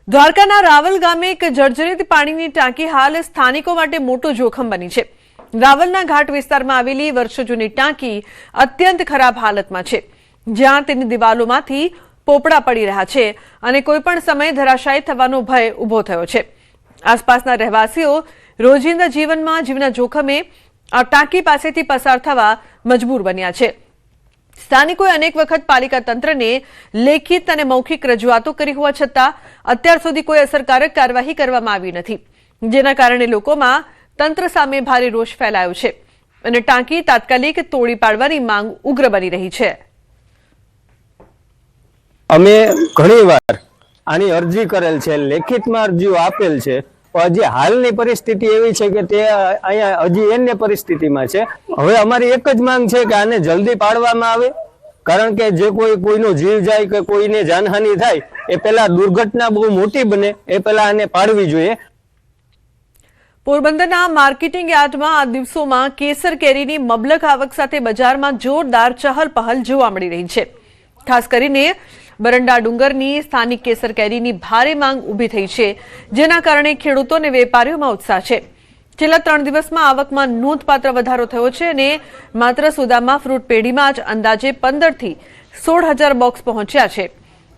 દ્વારકાના રાવલ ગામે એક જર્જરિત પાણીની ટાંકી હાલ સ્થાનિકો માટે મોટું જોખમ બની છે। રાવલના ઘાટ વિસ્તારમાં આવેલી વર્ષો જૂની ટાંકી અત્યંત ખરાબ હાલતમાં છે, જ્યાં તેની દિવાલોમાંથી પોપડા પડી રહ્યા છે અને કોઈપણ સમયે ધરાશાયી થવાનો ભય ઊભો થયો છે। આસપાસના રહેવાસીઓ રોજિંદા જીવનમાં જીવના જોખમે આ ટાંકી પાસેથી પસાર થવા મજબૂર બન્યા છે। સ્થાનિકોએ અનેક વખત પાલિકા તંત્રને લેખિત અને મૌખિક રજૂઆતો કરી હોવા છતાં અત્યાર સુધી કોઈ અસરકારક કાર્યવાહી કરવામાં આવી નથી, જેના કારણે લોકોમાં તંત્ર સામે ભારે રોષ ફેલાયો છે અને ટાંકી તાત્કાલિક તોડી પાડવાની માંગ ઉગ્ર બની રહી છે। અમે ઘણીવાર આની અરજી કરેલ છે, લેખિતમાં અરજીઓ આપેલ છે, હજી હાલની પરિસ્થિતિ એવી છે કે તે અહીંયા હજી એની પરિસ્થિતિમાં છે। હવે અમારી એક જ માંગ છે કે આને જલ્દી પાડવામાં આવે, કારણ કે જે કોઈનો જીવ જાય કે કોઈને જાનહાનિ થાય એ પહેલા દુર્ઘટના બહુ મોટી બને એ પહેલા આને પાડવી જોઈએ। પોરબંદરના માર્કેટિંગ યાર્ડમાં આ દિવસોમાં કેસર કેરીની મબલક આવક સાથે બજારમાં જોરદાર ચહલ-પહલ જોવા મળી રહી છે। ખાસ કરીને બરંડા ડુંગરની સ્થાનિક કેસર કેરીની ભારે માંગ ઊભી થઈ છે, જેના કારણે ખેડૂતો અને વેપારીઓમાં ઉત્સાહ છે। છેલ્લા 3 દિવસમાં આવકમાં નોંધપાત્ર વધારો થયો છે અને માત્ર સુદામા ફ્રૂટ પેઢીમાં જ અંદાજે 15 થી 16,000 બોક્સ પહોંચ્યા છે।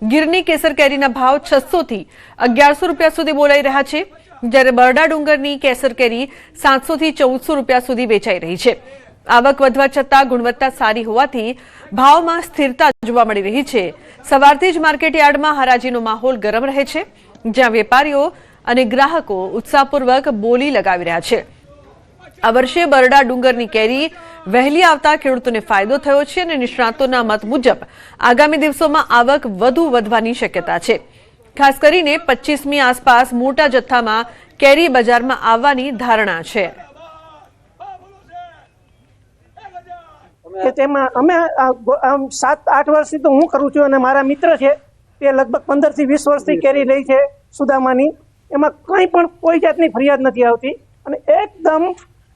ગીરની કેસર કેરીના ભાવ 600 થી 1100 રૂપિયા સુધી બોલાઈ રહ્યા છે, જ્યારે બરડા ડુંગરની કેસર કેરી 700 થી 1400 રૂપિયા સુધી વેચાઈ રહી છે। આવક વધવા છતાં ગુણવત્તા સારી હોવાથી ભાવમાં સ્થિરતા જોવા મળી રહી છે। સવારથી જ માર્કેટ યાર્ડમાં હરાજીનો માહોલ ગરમ રહે છે, જ્યાં વેપારીઓ અને ગ્રાહકો ઉત્સાહપૂર્વક બોલી લગાવી રહ્યા છે। આ વર્ષે બરડા ડુંગરની કેરી વહેલી આવતા ખેડૂતોને ફાયદો થયો છે અને નિષ્ણાતોના મત મુજબ આગામી દિવસોમાં આવક વધુ વધવાની શક્યતા છે। ખાસ કરીને 25મી આસપાસ મોટા જથ્થામાં કેરી બજારમાં આવવાની ધારણા છે। કે તેમાં અમે 7-8 વર્ષથી તો હું કરું છું અને મારા મિત્ર છે તે લગભગ 15 થી 20 વર્ષથી કેરી લઈ છે સુદામાની। એમાં કંઈ પણ કોઈ જાતની ફરિયાદ નથી આવતી અને એકદમ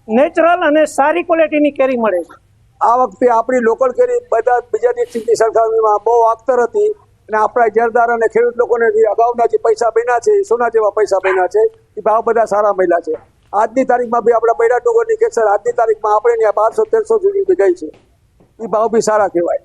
નેચરલ અને સારી ક્વોલિટીની કેરી મળે છે। આ વખતે આપણી લોકલ કેરી બધા બીજા દેશની સરખામણીમાં બહુ આગતર હતી અને આપણા જરદાર અને ખેડૂત લોકોને અગાઉના જે પૈસા બન્યા છે, સોના જેવા પૈસા બન્યા છે, એ ભાવ બધા સારા મળ્યા છે। આજની તારીખમાં બી આપણા બૈરા ડુંગરની કેસર આજની તારીખમાં આપણે ત્યાં 1200-1300 સુધી ગઈ છે, એ ભાવ બી સારા કહેવાય।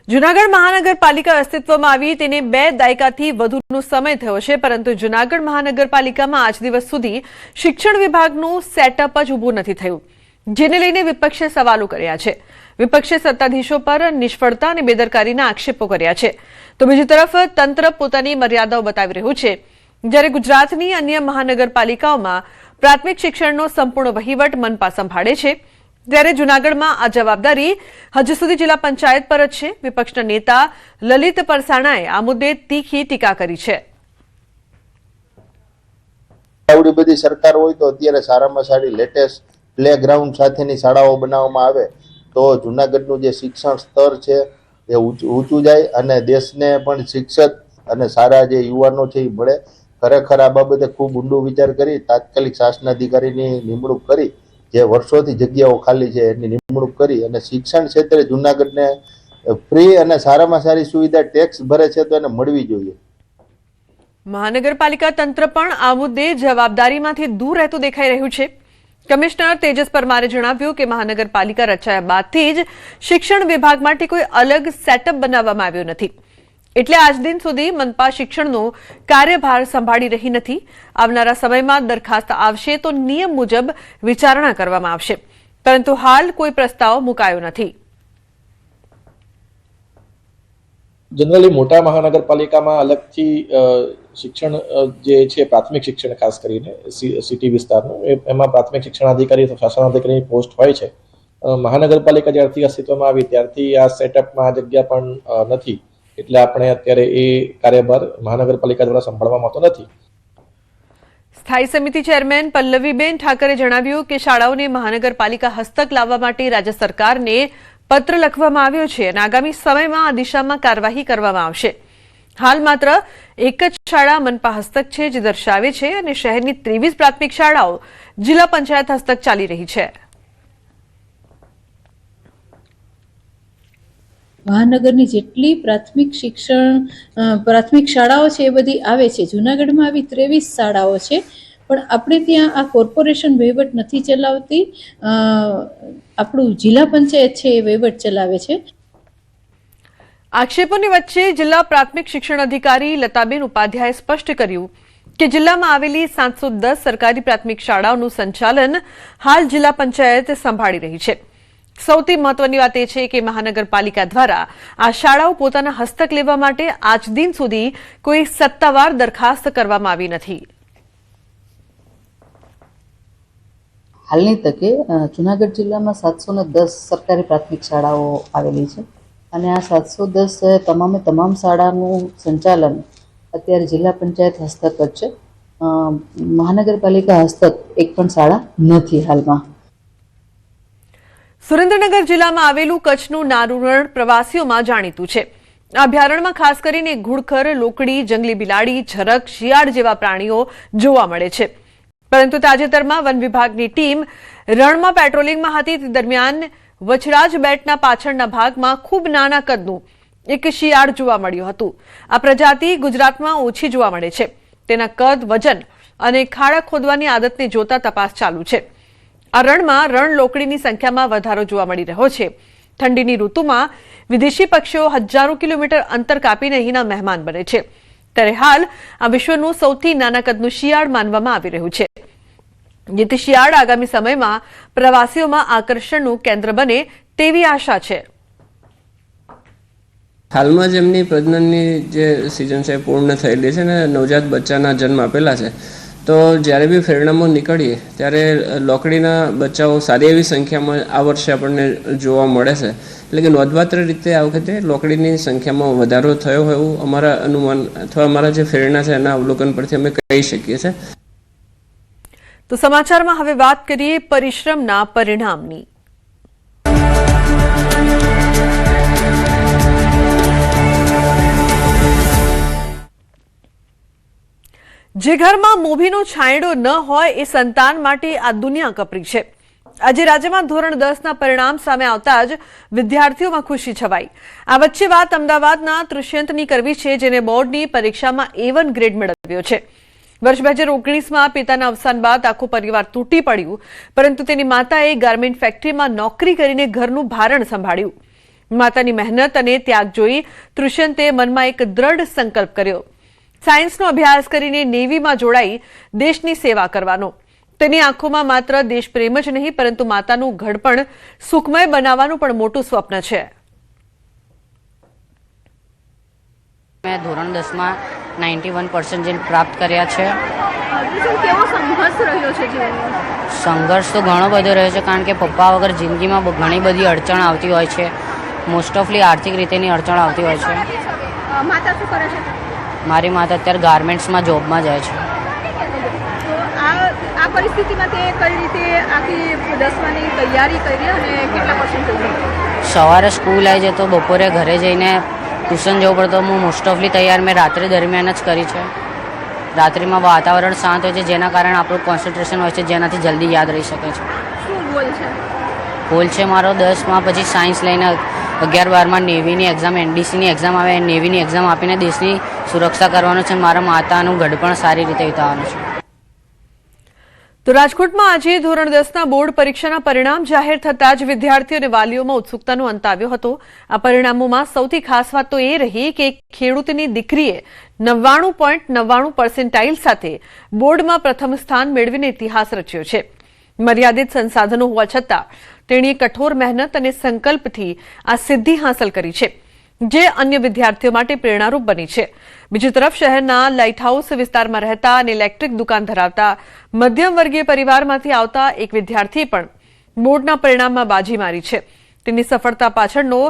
જૂનાગઢ મહાનગરપાલિકા અસ્તિત્વમાં આવી તેને 2 દાયકાથી વધુનો સમય થયો છે, પરંતુ જૂનાગઢ મહાનગરપાલિકામાં આજ દિવસ સુધી શિક્ષણ વિભાગનું સેટઅપ જ ઊભું નથી થયું, જેને લઈને વિપક્ષે સવાલો કર્યા છે। વિપક્ષે સત્તાધીશો પર નિષ્ફળતા અને બેદરકારીના આક્ષેપો કર્યા છે, તો બીજી તરફ તંત્ર પોતાની મર્યાદાઓ બતાવી રહ્યું છે। જ્યારે ગુજરાતની અન્ય મહાનગરપાલિકાઓમાં પ્રાથમિક શિક્ષણનો સંપૂર્ણ વહીવટ મનપા સંભાળે છે, ત્યારે જૂનાગઢમાં આ જવાબદારી હજુ સુધી જિલ્લા પંચાયત પર જ છે। વિપક્ષના નેતા લલિત પરસાણાએ આ મુદ્દે તીખી ટીકા કરી છે। આવડી બધી સરકાર હોય તો અત્યારે સારામાં સારી લેટેસ્ટ પ્લેગ્રાઉન્ડ સાથેની શાળાઓ બનાવવામાં આવે તો જૂનાગઢનું જે શિક્ષણ સ્તર છે એ ઊંચું જાય અને દેશને પણ શિક્ષક અને સારા જે યુવાનો છે એ મળે। ખરેખર આ બાબતે ખૂબ ઊંડો વિચાર કરી તાત્કાલિક શાસનાધિકારીની નિમણૂક કરી, જે વર્ષોથી જગ્યાઓ ખાલી છે એની નિમણૂક કરી અને શિક્ષણ ક્ષેત્રે જૂનાગઢને ફ્રી અને સારામાં સારી સુવિધા ટેક્સ ભરે છે તો એને મળવી જોઈએ। મહાનગરપાલિકા તંત્ર પણ આ મુદ્દે જવાબદારીમાંથી દૂર રહેતું દેખાઈ રહ્યું છે। કમિશનર તેજસ પરમારે જણાવ્યું કે મહાનગરપાલિકા રચાયા બાદથી જ શિક્ષણ વિભાગ માટે કોઈ અલગ સેટઅપ બનાવવામાં આવ્યો નથી, એટલે આજ દિન સુધી મનપા શિક્ષણનો કાર્યભાર સંભાળી રહી નથી। આવનારા સમયમાં દરખાસ્ત આવશે તો નિયમ મુજબ વિચારણા કરવામાં આવશે, પરંતુ હાલ કોઈ પ્રસ્તાવ મુકાયો નથી। જનરલી મોટા મહાનગરપાલિકામાં અલગથી શિક્ષણ જે છે પ્રાથમિક શિક્ષણ ખાસ કરીને સિટી વિસ્તારનું એમાં પ્રાથમિક શિક્ષણાધિકારી અથવા શાસનાધિકારીની પોસ્ટ હોય છે। મહાનગરપાલિકા જ્યારથી અસ્તિત્વમાં આવી ત્યારથી આ સેટઅપમાં આ જગ્યા પણ નથી, એટલે આપણે અત્યારે એ કાર્યભાર મહાનગરપાલિકા દ્વારા સંભાળવામાં આવતો નથી। સ્થાયી સમિતિ ચેરમેન પલ્લવીબેન ઠાકરે જણાવ્યું કે શાળાઓને મહાનગરપાલિકા હસ્તક લાવવા માટે રાજ્ય સરકારને પત્ર લખવામાં આવ્યો છે અને આગામી સમયમાં આ દિશામાં કાર્યવાહી કરવામાં આવશે। હાલ માત્ર એક જ શાળા મનપા હસ્તક છે, જે દર્શાવે છે અને શહેરની 23 પ્રાથમિક શાળાઓ જિલ્લા પંચાયત હસ્તક ચાલી રહી છે। મહાનગરની જેટલી પ્રાથમિક શાળાઓ છે એ બધી આવે છે. જુનાગઢમાં આવી 23 શાળાઓ છે, પણ આપણે ત્યાં આ કોર્પોરેશન વહીવટ નથી ચલાવતી. આપણું જિલ્લા પંચાયત છે એ વહીવટ ચલાવે છે. આક્ષેપોની વચ્ચે જિલ્લા પ્રાથમિક શિક્ષણ અધિકારી લતાબેન ઉપાધ્યાયે સ્પષ્ટ કર્યું કે જિલ્લામાં આવેલી 710 સરકારી પ્રાથમિક શાળાઓનું સંચાલન હાલ જિલ્લા પંચાયત સંભાળી રહી છે. સૌથી મહત્વની વાત એ છે કે મહાનગરપાલિકા દ્વારા આ શાળાઓ પોતાના હસ્તક લેવા માટે આજ દિન સુધી કોઈ સત્તાવાર દરખાસ્ત કરવામાં આવી નથી. હાલની તકે જુનાગઢ જિલ્લામાં 710 સરકારી પ્રાથમિક શાળાઓ આવેલી છે અને આ 710 તમામ શાળાનું સંચાલન અત્યારે જિલ્લા પંચાયત હસ્તક જ છે. મહાનગરપાલિકા હસ્તક એક પણ શાળા નથી હાલમાં. સુરેન્દ્રનગર જિલ્લામાં આવેલું કચ્છનું નાનું રણ પ્રવાસીઓમાં જાણીતું છે. આ અભયારણ્યમાં ખાસ કરીને ઘુડખર, લોકડી, જંગલી બિલાડી, ઝરખ, શિયાળ જેવા પ્રાણીઓ જોવા મળે છે. પરંતુ તાજેતરમાં વન વિભાગની ટીમ રણમાં પેટ્રોલિંગમાં હતી તે દરમિયાન વછરાજ બેટના પાછળના ભાગમાં ખૂબ નાના કદનું એક શિયાળ જોવા મળ્યું હતું. આ પ્રજાતિ ગુજરાતમાં ઓછી જોવા મળે છે. તેના કદ, વજન અને ખાડા ખોદવાની આદતને જોતા તપાસ ચાલુ છે. આ રણમાં રણ લોકડીની સંખ્યામાં વધારો જોવા મળી રહ્યો છે. ઠંડીની ઋતુમાં વિદેશી પક્ષીઓ હજારો કિલોમીટર અંતર કાપીને અહીંના મહેમાન બને છે. ત્યારે હાલ આ વિશ્વનું સૌથી નાના કદનું શિયાળ માનવામાં આવી રહ્યું છે. જેથી શિયાળ આગામી સમયમાં પ્રવાસીઓમાં આકર્ષણનું કેન્દ્ર બને તેવી આશા છે. હાલમાં જ એમની પ્રજનનની જે સિઝન છે પૂર્ણ થયેલી છે ને નવજાત બચ્ચાના જન્મ આપેલા છે. તો જ્યારે બી ફેરણામો નીકળીએ ત્યારે લોકડીના બચ્ચાઓ સારી એવી સંખ્યામાં આ વર્ષે આપણને જોવા મળે છે. એટલે કે નોંધપાત્ર રીતે આ વખતે લોકડીની સંખ્યામાં વધારો થયો હોય એવું અમારા અનુમાન અથવા અમારા જે ફેરણા છે એના અવલોકન પરથી અમે કહી શકીએ છીએ. તો સમાચારમાં હવે વાત કરીએ પરિશ્રમના પરિણામની. જે ઘરમાં મોભીનો છાંયડો ન હોય એ સંતાન માટે આ દુનિયા કપરી છે. આજે રાજ્યમાં ધોરણ 10ના પરિણામ સામે આવતા જ વિદ્યાર્થીઓમાં ખુશી છવાઈ. આ વચ્ચે વાત અમદાવાદના તૃષ્યંતની કરવી છે, જેને બોર્ડની પરીક્ષામાં A1 ગ્રેડ મેળવ્યો છે. વર્ષ 2019માં પિતાના અવસાન બાદ આખું પરિવાર તૂટી પડ્યું, પરંતુ તેની માતાએ ગાર્મેન્ટ ફેક્ટરીમાં નોકરી કરીને ઘરનું ભારણ સંભાળ્યું. માતાની મહેનત અને ત્યાગ જોઈ તૃષ્યંતે મનમાં એક દ્રઢ સંકલ્પ કર્યો. સાયન્સનો અભ્યાસ કરીને નેવીમાં જોડાઈ દેશની સેવા કરવાનો. તેની આંખોમાં માત્ર દેશપ્રેમ જ નહીં, પરંતુ માતાનું ઘડપણ સુખમય બનાવવાનું પણ મોટું સ્વપ્ન છે. મેં ધોરણ 10માં 91% પ્રાપ્ત કર્યા છે. કેવો સંઘર્ષ રહ્યો છે જીવનમાં? સંઘર્ષ તો ઘણો બધો રહ્યો છે, કારણ કે પપ્પા વગર જિંદગીમાં ઘણી બધી અડચણ આવતી હોય છે. મોસ્ટ ઓફલી આર્થિક રીતેની અડચણ આવતી હોય છે. માતા શું કરે છે? મારી માતા અત્યારે ગાર્મેન્ટ્સમાં જોબમાં જાય છે. આ પરિસ્થિતિમાં તે કઈ રીતે આખી 10માની તૈયારી કરી અને કેટલા પર્સન્ટ? સવારે સ્કૂલ આવી જાય તો બપોરે ઘરે જઈને ટ્યુશન જવું પડતો. હું મોસ્ટ ઓફલી તૈયાર મેં રાત્રિ દરમિયાન જ કરી છે. રાત્રિમાં વાતાવરણ શાંત હોય છે, જેના કારણે આપણું કોન્સન્ટ્રેશન હોય છે, જેનાથી જલ્દી યાદ રહી શકે છે. શું ગોલ છે? ગોલ છે મારો 10માં પછી સાયન્સ લઈને 11-12માં નેવીની એક્ઝામ, NDCની એક્ઝામ આવે, નેવીની એક્ઝામ આપીને દેશની સુરક્ષા કરવાનું છે. મારા માતાનું ઘડપણ સારી રીતે વિતાવવાનું છે. તો રાજકોટમાં આજે ધોરણ 10ના બોર્ડ પરીક્ષાના પરિણામ જાહેર થતાં જ વિદ્યાર્થીઓ અને વાલીઓમાં ઉત્સુકતાનો અંત આવ્યો હતો. આ પરિણામોમાં સૌથી ખાસ વાત તો એ રહી કે ખેડૂતની દીકરીએ 99.99% સાથે બોર્ડમાં પ્રથમ સ્થાન મેળવીને ઇતિહાસ રચ્યો છે. મર્યાદિત સંસાધનો હોવા છતાં તેણીએ કઠોર મહેનત અને સંકલ્પથી આ સિદ્ધિ હાંસલ કરી છે, જે અન્ય વિદ્યાર્થીઓ માટે પ્રેરણારૂપ બની છે. બીજી તરફ શહેરના લાઇટહાઉસ વિસ્તારમાં રહેતા અને ઇલેક્ટ્રિક દુકાન ધરાવતા મધ્યમ વર્ગીય પરિવારમાંથી આવતા એક વિદ્યાર્થીએ પણ બોર્ડના પરિણામમાં બાજી મારી છે. તેની સફળતા પાછળનો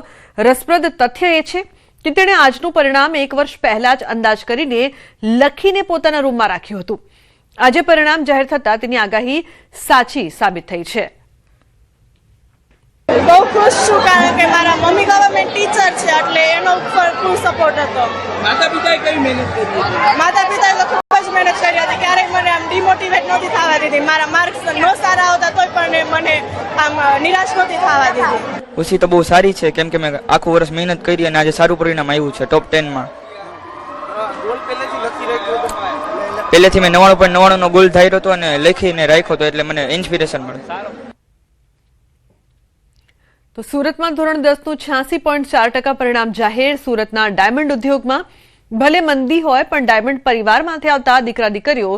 રસપ્રદ તથ્ય એ છે કે તેણે આજનું પરિણામ 1 વર્ષ પહેલા જ અંદાજ કરીને લખીને પોતાના રૂમમાં રાખ્યું હતું. આજે પરિણામ જાહેર થતાં તેની આગાહી સાચી સાબિત થઈ છે. બહુ ખુશ છું, કારણ કે મારા મમ્મી ગવર્મેન્ટ ટીચર છે, એટલે એનો ઉપર ફૂલ સપોર્ટ હતો. માતા પિતાએ કઈ મહેનત કરી? માતા પિતાએ તો ખૂબ જ મહેનત કરી હતી, ક્યારેય મને આમ ડિમોટિવેટ નહોતી થવા દીધી. મારા માર્ક્સ ન સારા આવતા તોય પણ મને આમ નિરાશ નહોતી થવા દીધી. ખુશી તો બહુ સારી છે, કેમ કે મેં આખું વર્ષ મહેનત કરી અને આજે સારું પરિણામ આવ્યું છે ટોપ 10 માં. પહેલેથી મેં 99.99 નો ગોલ ધાર્યો હતો અને લખીને રાખ્યો હતો, એટલે મને ઇન્સ્પિરેશન મળે. તો સુરતમાં ધોરણ 10 નું 86.4% પરિણામ જાહેર. સુરતના ડાયમંડ ઉદ્યોગમાં ભલે મંદી હોય પણ ડાયમંડ પરિવારમાંથી આવતા દીકરા દીકરીઓ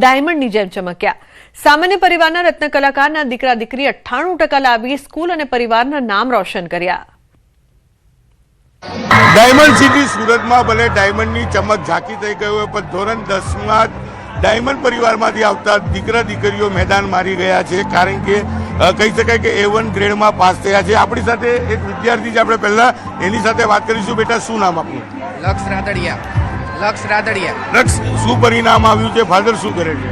ડાયમંડની જેમ ચમક્યા. સામાન્ય પરિવારના રત્ન કલાકારના દીકરા દીકરી 98% લાવી સ્કૂલ અને પરિવારના નામ રોશન કર્યા. ડાયમંડ સિટી સુરતમાં ભલે ડાયમંડની ચમક ઝાંકી થઈ ગઈ હોય, પણ ધોરણ 10માં ડાયમંડ પરિવારમાંથી આવતા દીકરા દીકરીઓ મેદાન મારી ગયા છે. કારણ કે કહી શકાય કે A1 ગ્રેડમાં પાસ થયા છે. આપણી સાથે એક વિદ્યાર્થી છે, આપણે પહેલા એની સાથે વાત કરીશું. બેટા, શું નામ આપનું? લક્ષ રાદડિયા. લક્ષ, શું પરિણામ આવ્યું છે? ફાધર શું કરે છે?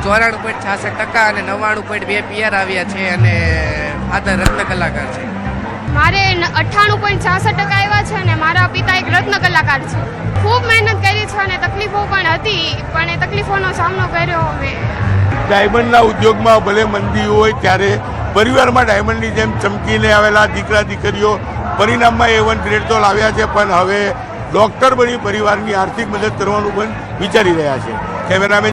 94.66% અને 99.2 PR આવ્યા છે અને ફાધર રત્ન કલાકાર છે. મારે 98.66% આવ્યા છે અને મારા પિતા એક રત્ન કલાકાર છે. ખૂબ મહેનત કરી છે અને તકલીફો પણ હતી, પણ એ તકલીફોનો સામનો કર્યો. અમે ડાયમંડના ઉદ્યોગમાં ભલે મંદી હોય ત્યારે પરિવારમાં ડાયમંડની જેમ ચમકીને આવેલા દીકરા દીકરીઓ પરિણામમાં A1 ગ્રેડ તો લાવ્યા છે, પણ હવે ડોક્ટર બની પરિવારની આર્થિક મદદ કરવાનું પણ વિચારી રહ્યા છે. કેમેરામેન